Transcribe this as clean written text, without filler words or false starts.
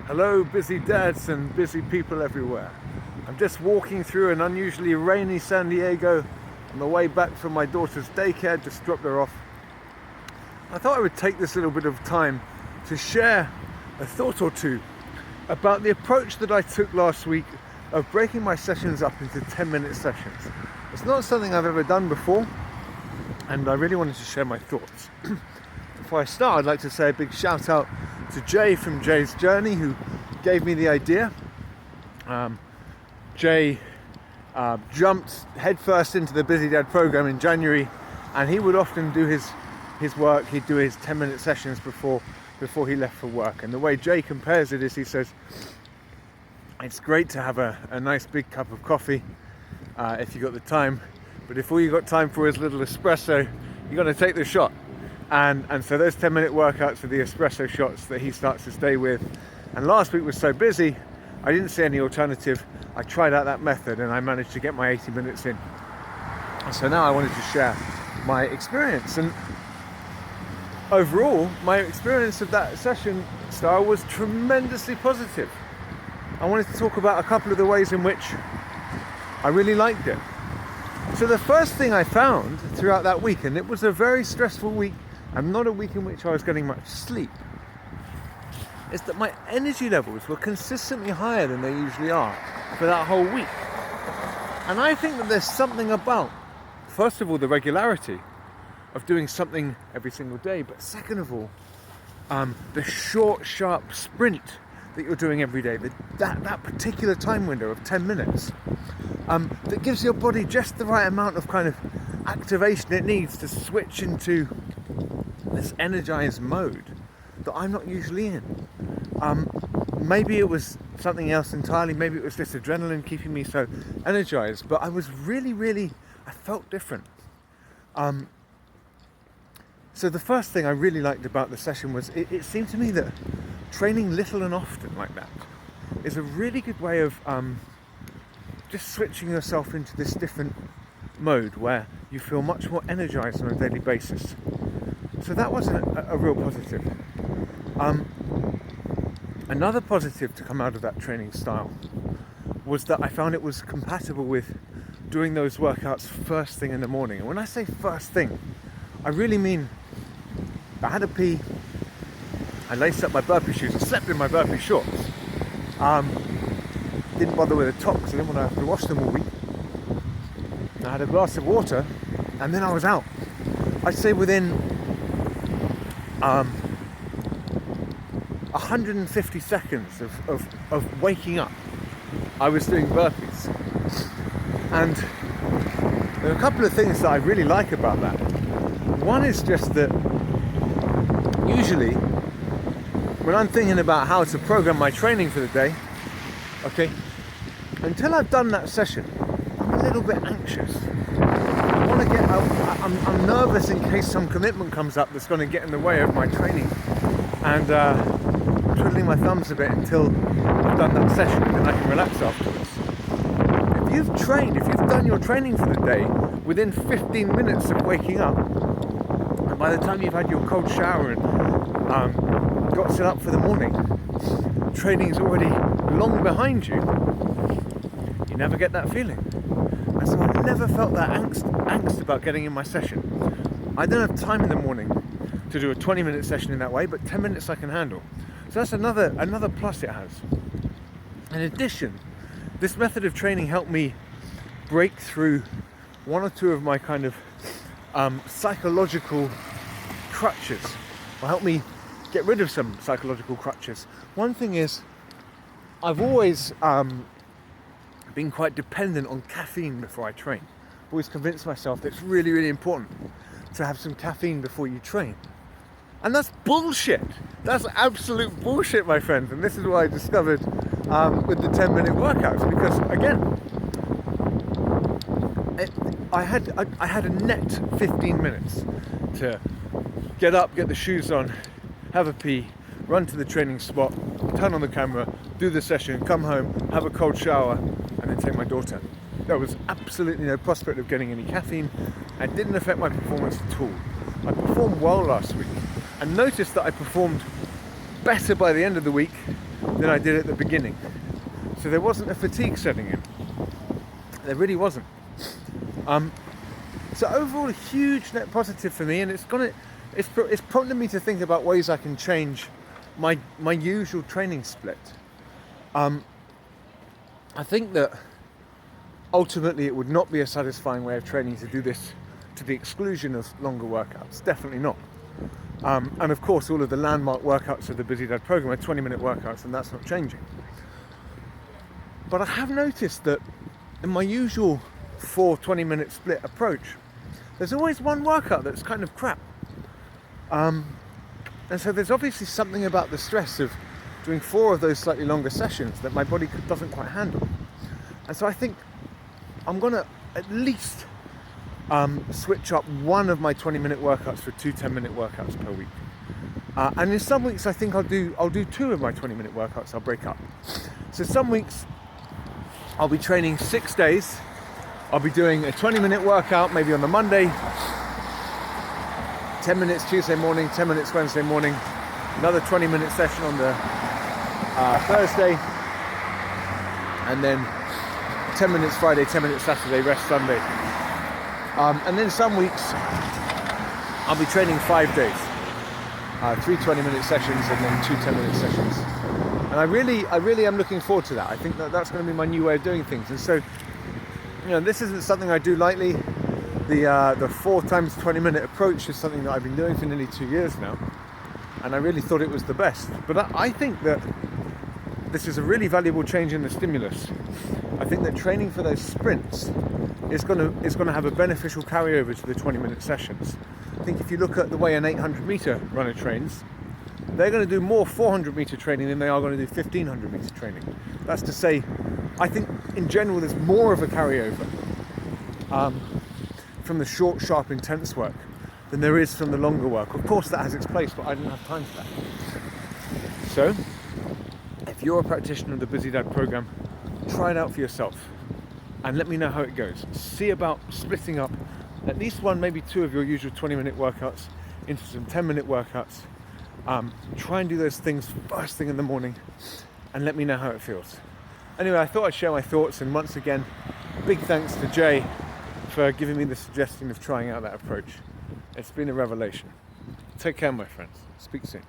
Hello, busy dads and busy people everywhere. I'm just walking through an unusually rainy San Diego on the way back from my daughter's daycare, just dropped her off. I thought I would take this little bit of time to share a thought or two about the approach that I took last week of breaking my sessions up into 10-minute sessions. It's not something I've ever done before, and I really wanted to share my thoughts. Before I start, I'd like to say a big shout out to Jay from Jay's Journey, who gave me the idea. Jay jumped headfirst into the Busy Dad program in January, and he would often do his work. He'd do his 10-minute sessions before he left for work. And the way Jay compares it is, he says, it's great to have a nice big cup of coffee if you got the time, but if all you got time for is a little espresso, you got to take the shot. And so those 10-minute workouts are the espresso shots that he starts his day with. And last week was so busy, I didn't see any alternative. I tried out that method and I managed to get my 80 minutes in. And so now I wanted to share my experience. And overall, my experience of that session style was tremendously positive. I wanted to talk about a couple of the ways in which I really liked it. So the first thing I found throughout that week, and it was a very stressful week and not a week in which I was getting much sleep, is that my energy levels were consistently higher than they usually are for that whole week. And I think that there's something about, first of all, the regularity of doing something every single day, but second of all, the short, sharp sprint that you're doing every day, that particular time window of 10 minutes, that gives your body just the right amount of kind of activation it needs to switch into this energized mode that I'm not usually in. Maybe it was something else entirely, maybe it was just adrenaline keeping me so energized, but I was really, I felt different. So the first thing I really liked about the session was it seemed to me that training little and often like that is a really good way of just switching yourself into this different mode where you feel much more energized on a daily basis. So that was a real positive. Another positive to come out of that training style was that I found it was compatible with doing those workouts first thing in the morning. And when I say first thing, I really mean I had a pee, I laced up my burpee shoes and slept in my burpee shorts. Didn't bother with a top because I didn't want to have to wash them all week. I had a glass of water and then I was out. I'd say within 150 seconds of waking up, I was doing burpees. And there are a couple of things that I really like about that. One is just that usually when I'm thinking about how to program my training for the day, okay, until I've done that session, I'm a little bit anxious. I want to I'm nervous in case some commitment comes up that's going to get in the way of my training. And twiddling my thumbs a bit until I've done that session, and then I can relax afterwards. If you've done your training for the day within 15 minutes of waking up, and by the time you've had your cold shower and got set up for the morning, training's already long behind you, you never get that feeling. And so I never felt that angst about getting in my session. I don't have time in the morning to do a 20-minute session in that way, but 10 minutes I can handle. So that's another plus it has. In addition, this method of training helped me break through one or two of my kind of psychological crutches, or help me get rid of some psychological crutches. One thing is, I've always been quite dependent on caffeine before I train. I've always convinced myself that it's really important to have some caffeine before you train. And that's bullshit. That's absolute bullshit, my friends. And this is what I discovered with the 10-minute workouts. Because again, I had a net 15 minutes to get up, get the shoes on, have a pee, run to the training spot, turn on the camera, do the session, come home, have a cold shower, and then take my daughter. There was absolutely no prospect of getting any caffeine. It didn't affect my performance at all. I performed well last week and noticed that I performed better by the end of the week than I did at the beginning. So there wasn't a fatigue setting in. There really wasn't. So overall, a huge net positive for me, and it's prompted me to think about ways I can change my usual training split. I think that ultimately it would not be a satisfying way of training to do this to the exclusion of longer workouts. Definitely not. And of course, all of the landmark workouts of the Busy Dad program are 20-minute workouts, and that's not changing. But I have noticed that in my usual 4 20-minute split approach, there's always one workout that's kind of crap. And so there's obviously something about the stress of doing 4 of those slightly longer sessions that my body doesn't quite handle. And so I think I'm going to at least switch up one of my 20-minute workouts for 2 10-minute workouts per week. And in some weeks I think I'll do 2 of my 20-minute workouts. I'll break up. So some weeks I'll be training 6 days. I'll be doing a 20-minute workout maybe on the Monday, 10 minutes Tuesday morning, 10 minutes Wednesday morning, another 20-minute session on the Thursday, and then 10 minutes Friday, 10 minutes Saturday, rest Sunday. And then some weeks I'll be training 5 days, 3 20-minute sessions and then 2 10-minute sessions. And I really am looking forward to that. I think that that's going to be my new way of doing things. And so, this isn't something I do lightly. The 4 times 20-minute approach is something that I've been doing for nearly 2 years now, and I really thought it was the best. But I think that this is a really valuable change in the stimulus. I think that training for those sprints is going to have a beneficial carryover to the 20-minute sessions. I think if you look at the way an 800-meter runner trains, they're going to do more 400-meter training than they are going to do 1500-meter training. That's to say, I think in general there's more of a carryover from the short, sharp, intense work than there is from the longer work. Of course that has its place, but I didn't have time for that. So, if you're a practitioner of the Busy Dad program, try it out for yourself and let me know how it goes. See about splitting up at least 1, maybe 2 of your usual 20-minute workouts into some 10-minute workouts. Try and do those things first thing in the morning and let me know how it feels. Anyway, I thought I'd share my thoughts, and once again, big thanks to Jay for giving me the suggestion of trying out that approach. It's been a revelation. Take care, my friends. Speak soon.